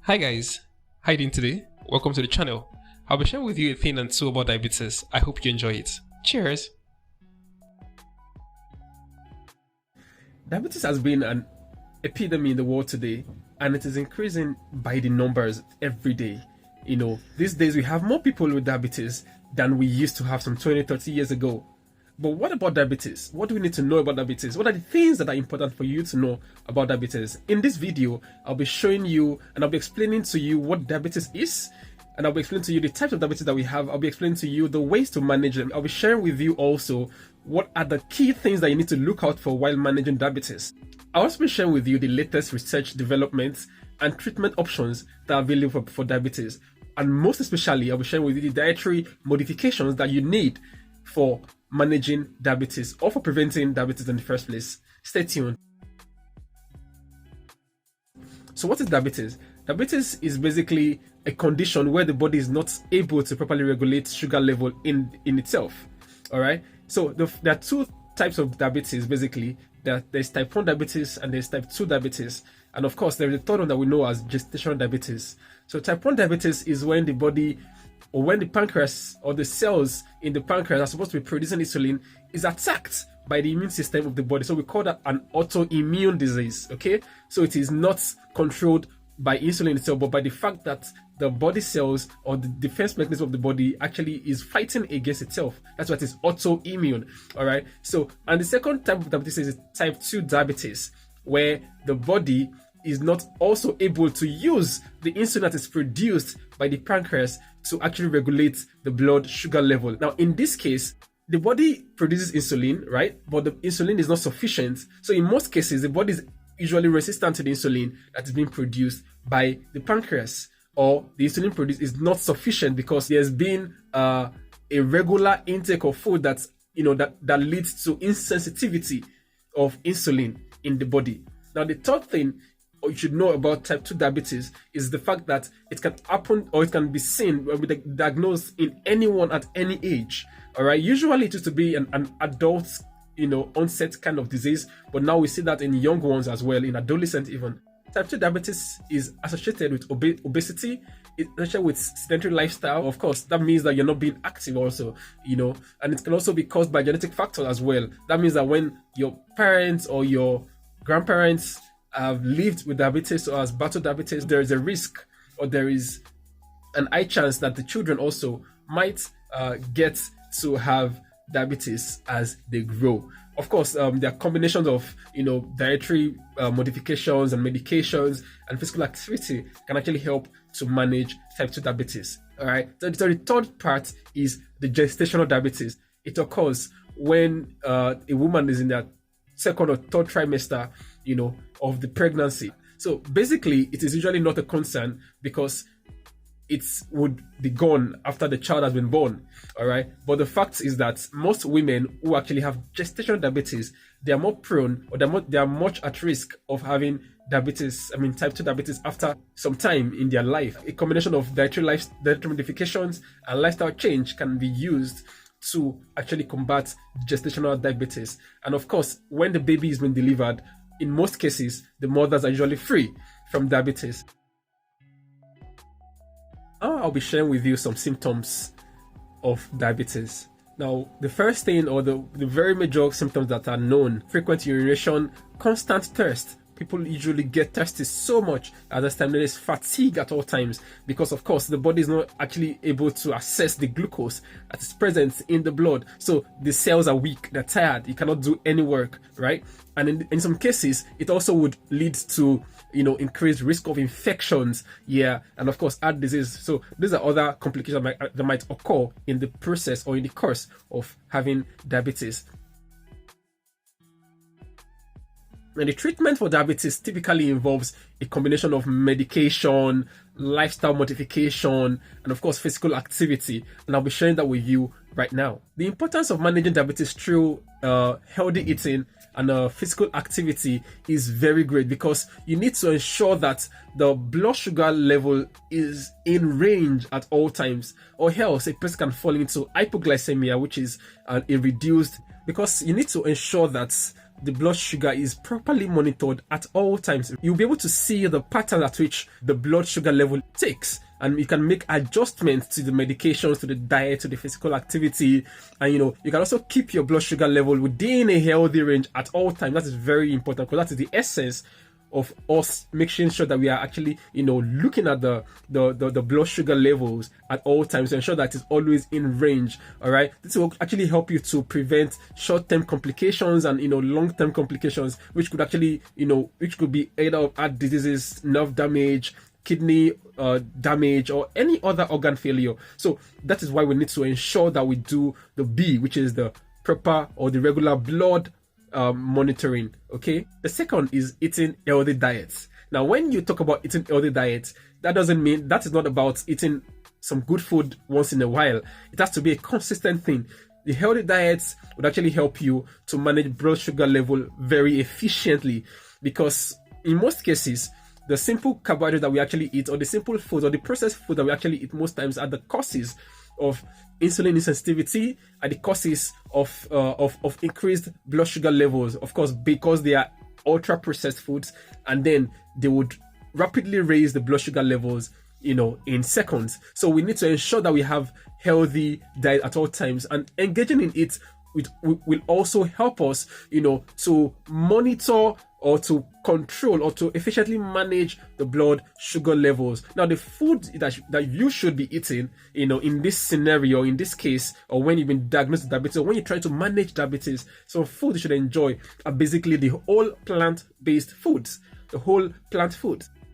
Hi guys, how you doing today? Welcome to the channel. I'll be sharing with you a thing and two about diabetes. I hope you enjoy it. Cheers! Diabetes has been an epidemic in the world today, and it is increasing by the numbers every day. These days we have more people with diabetes than we used to have some 20-30 years ago. But what about diabetes? What do we need to know about diabetes? What are the things that are important for you to know about diabetes? In this video, I'll be showing you and I'll be explaining to you what diabetes is, and I'll be explaining to you the types of diabetes that we have. I'll be explaining to you the ways to manage them. I'll be sharing with you also what are the key things that you need to look out for while managing diabetes. I'll also be sharing with you the latest research developments and treatment options that are available for diabetes. And most especially, I'll be sharing with you the dietary modifications that you need for managing diabetes or for preventing diabetes in the first place. Stay tuned. So what is diabetes? Diabetes is basically a condition where the body is not able to properly regulate sugar level in itself. All right. So there are two types of diabetes basically. There's type 1 diabetes and there's type 2 diabetes. And of course, there's a third one that we know as gestational diabetes. So type 1 diabetes is when the body or when the pancreas or the cells in the pancreas are supposed to be producing insulin is attacked by the immune system of the body. So we call that an autoimmune disease. Okay, so it is not controlled by insulin itself, but by the fact that the body cells or the defense mechanism of the body actually is fighting against itself. That's what is autoimmune. All right. So, and the second type of diabetes is type 2 diabetes, where the body is not also able to use the insulin that is produced by the pancreas to actually regulate the blood sugar level. Now, in this case, the body produces insulin, right? But the insulin is not sufficient. So in most cases, the body is usually resistant to the insulin that is being produced by the pancreas, or the insulin produced is not sufficient because there's been a regular intake of food that leads to insensitivity of insulin in the body. Now, the third thing you should know about type 2 diabetes is the fact that it can happen or it can be seen with diagnosed in anyone at any age. All right. Usually it used to be an adult, onset kind of disease, but now we see that in young ones as well, in adolescents even. Type 2 diabetes is associated with obesity. It's associated with sedentary lifestyle. Of course, that means that you're not being active also, and it can also be caused by genetic factors as well. That means that when your parents or your grandparents have lived with diabetes or has battled diabetes, there is a risk or there is an high chance that the children also might get to have diabetes as they grow. Of course, there are combinations of dietary modifications and medications and physical activity can actually help to manage type 2 diabetes. All right. So the third part is the gestational diabetes. It occurs when a woman is in their second or third trimester, of the pregnancy. So basically, it is usually not a concern because it would be gone after the child has been born. All right. But the fact is that most women who actually have gestational diabetes, they are more prone or they are much at risk of having diabetes, type 2 diabetes after some time in their life. A combination of dietary modifications and lifestyle change can be used to actually combat gestational diabetes. And of course, when the baby is being delivered, in most cases, the mothers are usually free from diabetes. Now I'll be sharing with you some symptoms of diabetes. Now, the first thing or the very major symptoms that are known: frequent urination, constant thirst. People usually get thirsty so much at this time. There is fatigue at all times because, of course, the body is not actually able to access the glucose that is present in the blood. So the cells are weak, they're tired, you cannot do any work, right? And in some cases, it also would lead to, increased risk of infections, and of course, heart disease. So these are other complications that might occur in the process or in the course of having diabetes. And the treatment for diabetes typically involves a combination of medication, lifestyle modification, and of course physical activity. And I'll be sharing that with you right now. The importance of managing diabetes through healthy eating and physical activity is very great because you need to ensure that the blood sugar level is in range at all times, or else a person can fall into hypoglycemia, which is a reduced, because you need to ensure that the blood sugar is properly monitored at all times, you'll be able to see the pattern at which the blood sugar level takes, and you can make adjustments to the medications, to the diet, to the physical activity, and you can also keep your blood sugar level within a healthy range at all times. That is very important, because that is the essence of us making sure that we are actually looking at the blood sugar levels at all times to ensure that it's always in range. All right, this will actually help you to prevent short-term complications and long-term complications, which could actually which could be either of heart diseases, nerve damage, kidney damage, or any other organ failure. So that is why we need to ensure that we do the B, which is the proper or the regular blood monitoring. Okay, the second is eating healthy diets. Now, when you talk about eating healthy diets, that doesn't mean that is not about eating some good food once in a while. It has to be a consistent thing. The healthy diets would actually help you to manage blood sugar level very efficiently, because in most cases, the simple carbohydrates that we actually eat, or the simple foods, or the processed food that we actually eat most times, are the causes of insulin insensitivity, are the causes of increased blood sugar levels, of course, because they are ultra processed foods, and then they would rapidly raise the blood sugar levels in seconds. So we need to ensure that we have healthy diet at all times, and engaging in it will also help us to monitor or to control or to efficiently manage the blood sugar levels. Now, the food that you should be eating, in this scenario, in this case, or when you've been diagnosed with diabetes, or when you're trying to manage diabetes, some food you should enjoy are basically the whole plant-based foods,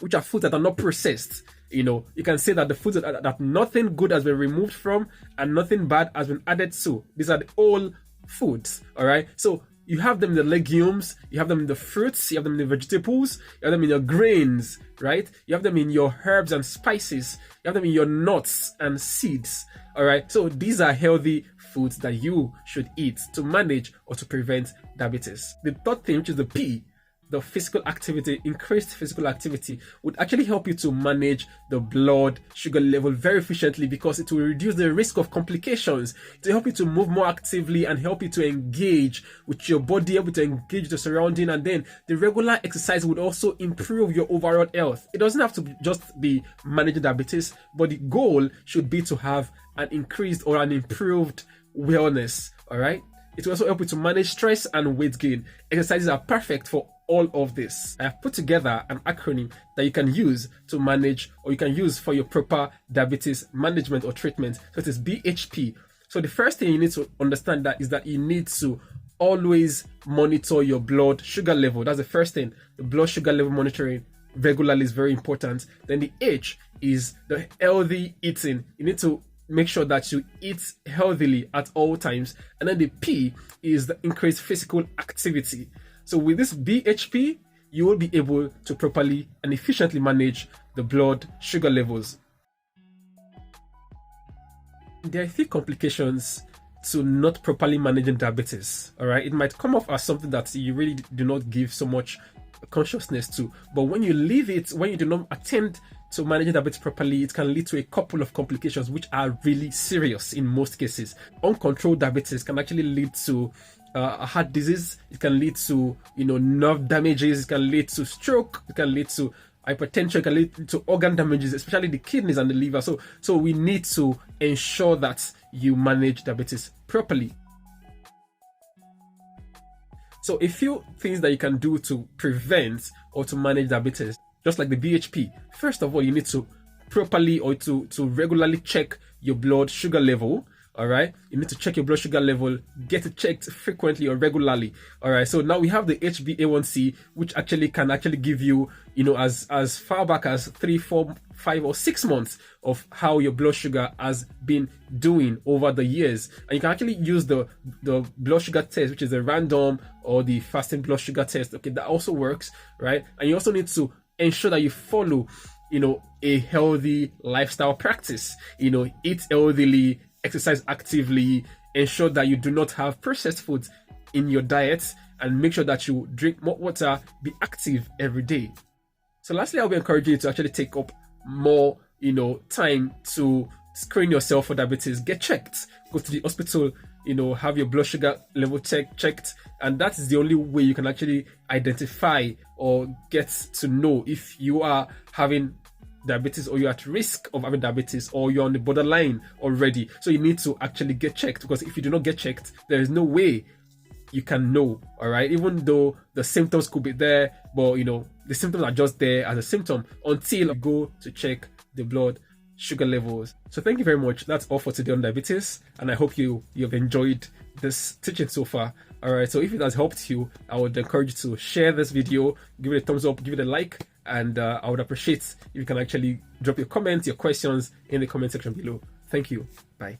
which are foods that are not processed. You can say that the foods that nothing good has been removed from and nothing bad has been added to. These are the whole foods. All right, so you have them in the legumes, you have them in the fruits, you have them in the vegetables, you have them in your grains, right? You have them in your herbs and spices, you have them in your nuts and seeds. All right, so these are healthy foods that you should eat to manage or to prevent diabetes. The third thing, which is the P, the physical activity, increased physical activity, would actually help you to manage the blood sugar level very efficiently, because it will reduce the risk of complications. It will help you to move more actively and help you to engage with your body, help you to engage with the surrounding, and then the regular exercise would also improve your overall health. It doesn't have to just be managing diabetes, but the goal should be to have an increased or an improved wellness. All right, it will also help you to manage stress and weight gain. Exercises are perfect for all of this. I have put together an acronym that you can use to manage, or you can use for your proper diabetes management or treatment. So it is BHP. So the first thing you need to understand is that you need to always monitor your blood sugar level. That's the first thing. The blood sugar level monitoring regularly is very important. Then the H is the healthy eating. You need to make sure that you eat healthily at all times. And then the P is the increased physical activity. So with this BHP, you will be able to properly and efficiently manage the blood sugar levels. There are a few complications to not properly managing diabetes. All right, it might come off as something that you really do not give so much consciousness to, but when you leave it, when you do not attend to managing diabetes properly, it can lead to a couple of complications which are really serious in most cases. Uncontrolled diabetes can actually lead to heart disease. It can lead to nerve damages. It can lead to stroke. It can lead to hypertension. It can lead to organ damages, especially the kidneys and the liver. So we need to ensure that you manage diabetes properly. So a few things that you can do to prevent or to manage diabetes, just like the BHP. First of all, you need to properly or to regularly check your blood sugar level. All right, you need to check your blood sugar level, get it checked frequently or regularly. All right, so now we have the HbA1c, which can give you, as far back as 3, 4, 5 or 6 months of how your blood sugar has been doing over the years. And you can actually use the blood sugar test, which is a random, or the fasting blood sugar test. Okay, that also works, right? And you also need to ensure that you follow, a healthy lifestyle practice. Eat healthily, exercise actively, ensure that you do not have processed foods in your diet, and make sure that you drink more water, be active every day. So lastly, I'll be encouraging you to actually take up more, time to screen yourself for diabetes. Get checked, go to the hospital, have your blood sugar level checked, and that is the only way you can actually identify or get to know if you are having diabetes, or you're at risk of having diabetes, or you're on the borderline already. So you need to actually get checked, because if you do not get checked, there is no way you can know. All right, even though the symptoms could be there, but the symptoms are just there as a symptom until you go to check the blood sugar levels. So thank you very much. That's all for today on diabetes, and I hope you've enjoyed this teaching so far. All right, so if it has helped you, I would encourage you to share this video, give it a thumbs up, give it a like, and I would appreciate if you can actually drop your comments, your questions in the comment section below. Thank you. Bye.